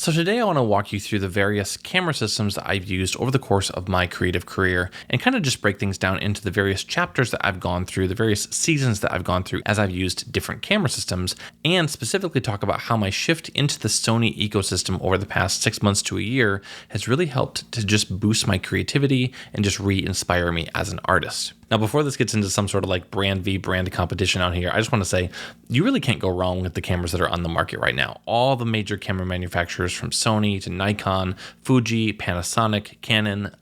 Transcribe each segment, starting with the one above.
So today I want to walk you through the various camera systems that I've used over the course of my creative career and kind of just break things down into the various chapters that I've gone through, the various seasons that I've gone through as I've used different camera systems, and specifically talk about how my shift into the Sony ecosystem over the past 6 months to a year has really helped to just boost my creativity and just re-inspire me as an artist. Now, before this gets into some sort of like brand v brand competition out here, I just want to say you really can't go wrong with the cameras that are on the market right now. All the major camera manufacturers from Sony to Nikon, Fuji, Panasonic, Canon,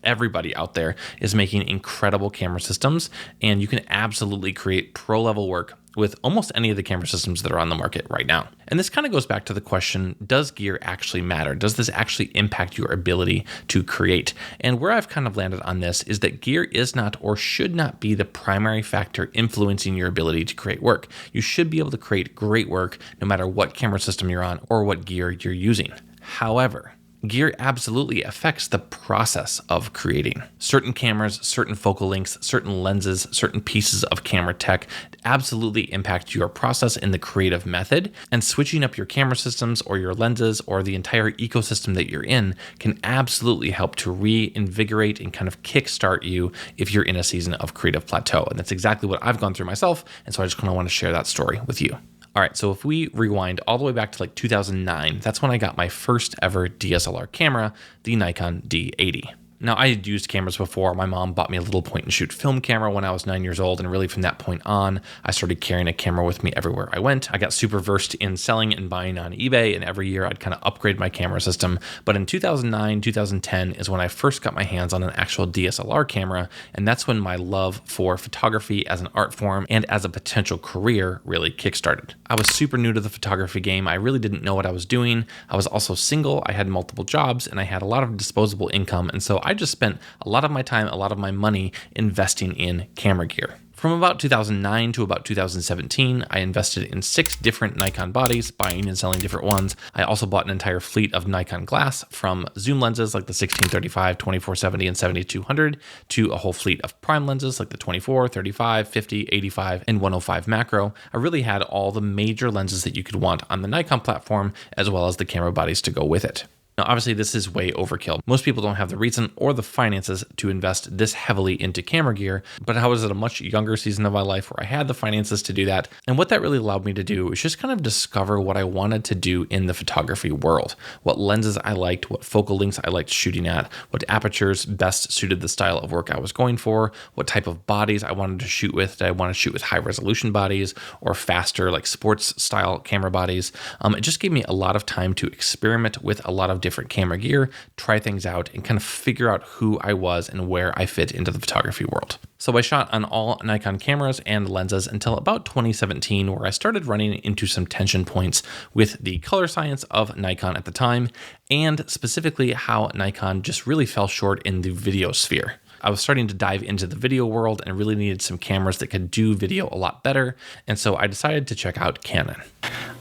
everybody out there is making incredible camera systems, and you can absolutely create pro level work with almost any of the camera systems that are on the market right now. And this kind of goes back to the question, does gear actually matter? Does this actually impact your ability to create? And where I've kind of landed on this is that gear is not or should not be the primary factor influencing your ability to create work. You should be able to create great work no matter what camera system you're on or what gear you're using. However, gear absolutely affects the process of creating. Certain cameras, certain focal lengths, certain lenses, certain pieces of camera tech absolutely impact your process in the creative method, and switching up your camera systems or your lenses or the entire ecosystem that you're in can absolutely help to reinvigorate and kind of kickstart you if you're in a season of creative plateau. And that's exactly what I've gone through myself, and so I just kind of want to share that story with you. All right, so if we rewind all the way back to like 2009, that's when I got my first ever DSLR camera, the Nikon D80. Now, I had used cameras before. My mom bought me a little point-and-shoot film camera when I was 9 years old, and really from that point on, I started carrying a camera with me everywhere I went. I got super versed in selling and buying on eBay, and every year I'd kind of upgrade my camera system. But in 2009, 2010 is when I first got my hands on an actual DSLR camera, and that's when my love for photography as an art form and as a potential career really kickstarted. I was super new to the photography game. I really didn't know what I was doing. I was also single. I had multiple jobs, and I had a lot of disposable income, and so I just spent a lot of my time, a lot of my money investing in camera gear. From about 2009 to about 2017, I invested in 6 different Nikon bodies, buying and selling different ones. I also bought an entire fleet of Nikon glass, from zoom lenses like the 1635, 2470, and 7200 to a whole fleet of prime lenses like the 24, 35, 50, 85, and 105 macro. I really had all the major lenses that you could want on the Nikon platform, as well as the camera bodies to go with it. Now, obviously, this is way overkill. Most people don't have the reason or the finances to invest this heavily into camera gear, but I was at a much younger season of my life where I had the finances to do that. And what that really allowed me to do was just kind of discover what I wanted to do in the photography world, what lenses I liked, what focal lengths I liked shooting at, what apertures best suited the style of work I was going for, what type of bodies I wanted to shoot with. Did I want to shoot with high resolution bodies or faster, like sports style camera bodies? It just gave me a lot of time to experiment with a lot of different camera gear, try things out, and kind of figure out who I was and where I fit into the photography world. So I shot on all Nikon cameras and lenses until about 2017, where I started running into some tension points with the color science of Nikon at the time, and specifically how Nikon just really fell short in the video sphere. I was starting to dive into the video world and really needed some cameras that could do video a lot better, and so I decided to check out Canon.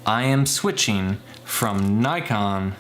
I am switching from Nikon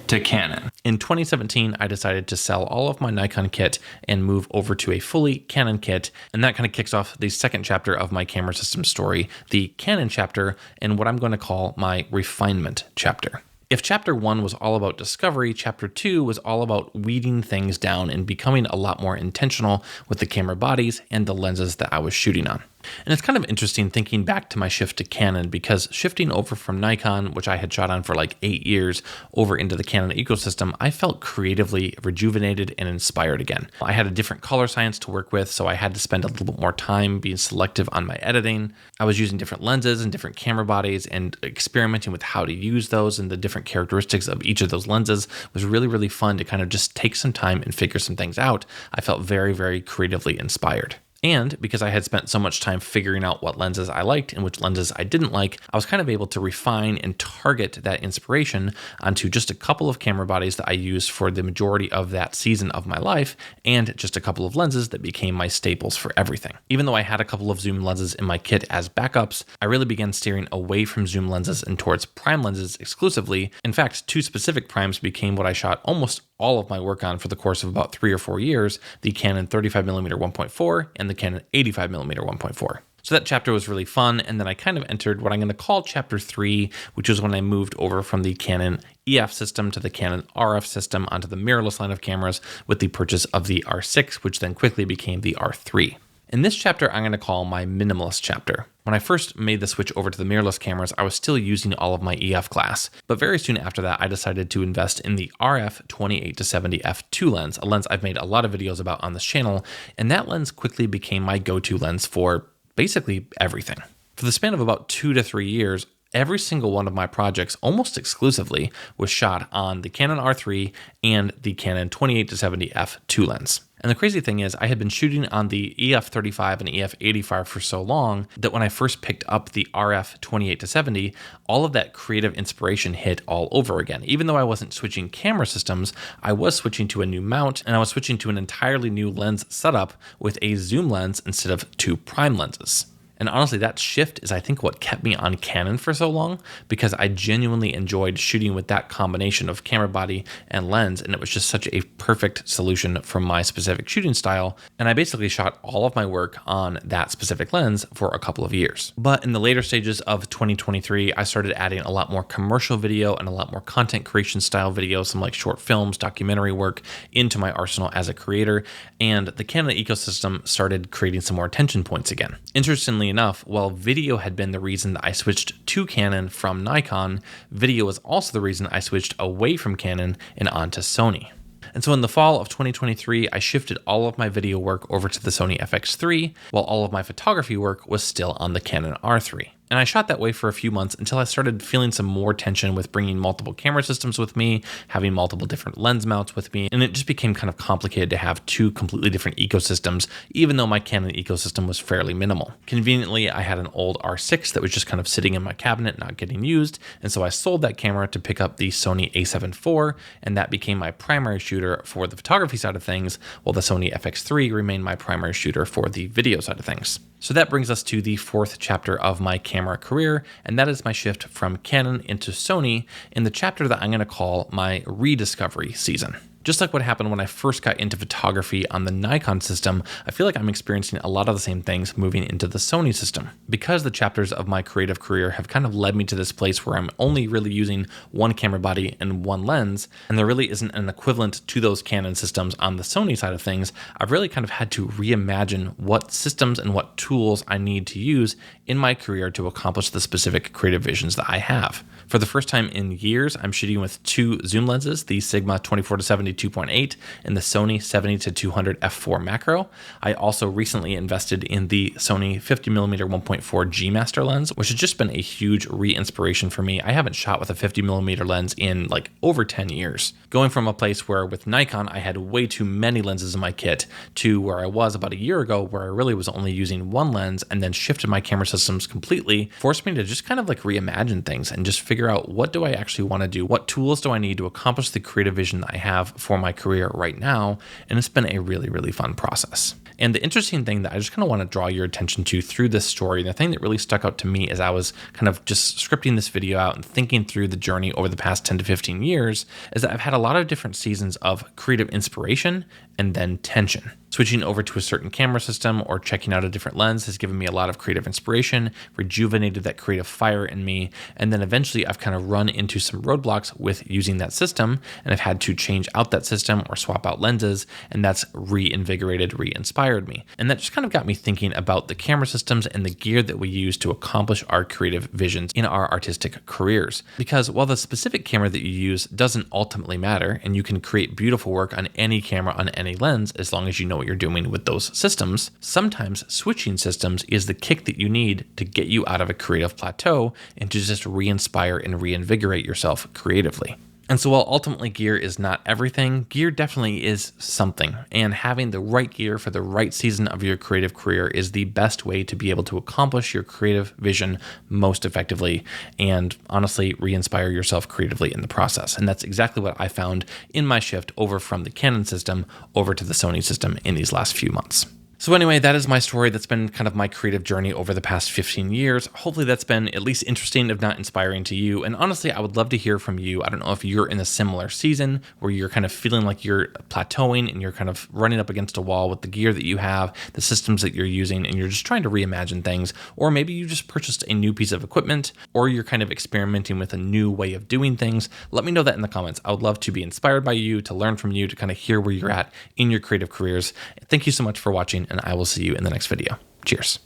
to Canon. In 2017, I decided to sell all of my Nikon kit and move over to a fully Canon kit, and that kind of kicks off the second chapter of my camera system story, the Canon chapter, and what I'm going to call my refinement chapter. If chapter 1 was all about discovery, chapter 2 was all about weeding things down and becoming a lot more intentional with the camera bodies and the lenses that I was shooting on. And it's kind of interesting thinking back to my shift to Canon, because shifting over from Nikon, which I had shot on for like 8 years, over into the Canon ecosystem, I felt creatively rejuvenated and inspired again. I had a different color science to work with, so I had to spend a little bit more time being selective on my editing. I was using different lenses and different camera bodies and experimenting with how to use those, and the different characteristics of each of those lenses was really, really fun to kind of just take some time and figure some things out. I felt very, very creatively inspired. And because I had spent so much time figuring out what lenses I liked and which lenses I didn't like, I was kind of able to refine and target that inspiration onto just a couple of camera bodies that I used for the majority of that season of my life, and just a couple of lenses that became my staples for everything. Even though I had a couple of zoom lenses in my kit as backups, I really began steering away from zoom lenses and towards prime lenses exclusively. In fact, 2 specific primes became what I shot almost all of my work on for the course of about 3 or 4 years, the Canon 35mm 1.4 and the Canon 85mm 1.4. So that chapter was really fun. And then I kind of entered what I'm going to call chapter 3, which is when I moved over from the Canon EF system to the Canon RF system onto the mirrorless line of cameras with the purchase of the R6, which then quickly became the R3. In this chapter, I'm going to call my minimalist chapter. When I first made the switch over to the mirrorless cameras, I was still using all of my EF glass. But very soon after that, I decided to invest in the RF 28-70 f2 lens, a lens I've made a lot of videos about on this channel. And that lens quickly became my go-to lens for basically everything. For the span of about 2 to 3 years, every single one of my projects, almost exclusively, was shot on the Canon R3 and the Canon 28-70 f2 lens. And the crazy thing is, I had been shooting on the EF35 and EF85 for so long that when I first picked up the RF 28-70, all of that creative inspiration hit all over again. Even though I wasn't switching camera systems, I was switching to a new mount, and I was switching to an entirely new lens setup with a zoom lens instead of 2 prime lenses. And honestly, that shift is, I think, what kept me on Canon for so long, because I genuinely enjoyed shooting with that combination of camera body and lens, and it was just such a perfect solution for my specific shooting style. And I basically shot all of my work on that specific lens for a couple of years. But in the later stages of 2023, I started adding a lot more commercial video and a lot more content creation style videos, some like short films, documentary work, into my arsenal as a creator, and the Canon ecosystem started creating some more tension points again. Interestingly enough, while video had been the reason that I switched to Canon from Nikon, video was also the reason I switched away from Canon and onto Sony. And so in the fall of 2023, I shifted all of my video work over to the Sony FX3, while all of my photography work was still on the Canon R3. And I shot that way for a few months until I started feeling some more tension with bringing multiple camera systems with me, having multiple different lens mounts with me, and it just became kind of complicated to have 2 completely different ecosystems, even though my Canon ecosystem was fairly minimal. Conveniently, I had an old R6 that was just kind of sitting in my cabinet, not getting used, and so I sold that camera to pick up the Sony a7 IV, and that became my primary shooter for the photography side of things, while the Sony FX3 remained my primary shooter for the video side of things. So that brings us to the 4th chapter of my camera career, and that is my shift from Canon into Sony in the chapter that I'm going to call my rediscovery season. Just like what happened when I first got into photography on the Nikon system, I feel like I'm experiencing a lot of the same things moving into the Sony system. Because the chapters of my creative career have kind of led me to this place where I'm only really using one camera body and one lens, and there really isn't an equivalent to those Canon systems on the Sony side of things, I've really kind of had to reimagine what systems and what tools I need to use in my career to accomplish the specific creative visions that I have. For the first time in years, I'm shooting with 2 zoom lenses, the Sigma 24-70 2.8 and the Sony 70-200 f4 macro. I also recently invested in the Sony 50mm 1.4 G Master lens, which has just been a huge re-inspiration for me. I haven't shot with a 50mm lens in like over 10 years. Going from a place where with Nikon I had way too many lenses in my kit to where I was about a year ago, where I really was only using one lens, and then shifted my camera systems completely, forced me to just kind of like reimagine things and just figure out, what do I actually want to do? What tools do I need to accomplish the creative vision that I have for my career right now? And it's been a really, really fun process. And the interesting thing that I just kind of want to draw your attention to through this story, the thing that really stuck out to me as I was kind of just scripting this video out and thinking through the journey over the past 10 to 15 years, is that I've had a lot of different seasons of creative inspiration and then tension. Switching over to a certain camera system or checking out a different lens has given me a lot of creative inspiration, rejuvenated that creative fire in me, and then eventually I've kind of run into some roadblocks with using that system, and I've had to change out that system or swap out lenses, and that's reinvigorated, re-inspired me. And that just kind of got me thinking about the camera systems and the gear that we use to accomplish our creative visions in our artistic careers. Because while the specific camera that you use doesn't ultimately matter, and you can create beautiful work on any camera on any lens as long as you know what you're doing with those systems, sometimes switching systems is the kick that you need to get you out of a creative plateau and to just re-inspire and reinvigorate yourself creatively. And so while ultimately gear is not everything, gear definitely is something. And having the right gear for the right season of your creative career is the best way to be able to accomplish your creative vision most effectively and honestly re-inspire yourself creatively in the process. And that's exactly what I found in my shift over from the Canon system over to the Sony system in these last few months. So anyway, that is my story. That's been kind of my creative journey over the past 15 years. Hopefully that's been at least interesting, if not inspiring to you. And honestly, I would love to hear from you. I don't know if you're in a similar season where you're kind of feeling like you're plateauing and you're kind of running up against a wall with the gear that you have, the systems that you're using, and you're just trying to reimagine things. Or maybe you just purchased a new piece of equipment, or you're kind of experimenting with a new way of doing things. Let me know that in the comments. I would love to be inspired by you, to learn from you, to kind of hear where you're at in your creative careers. Thank you so much for watching, and I will see you in the next video. Cheers.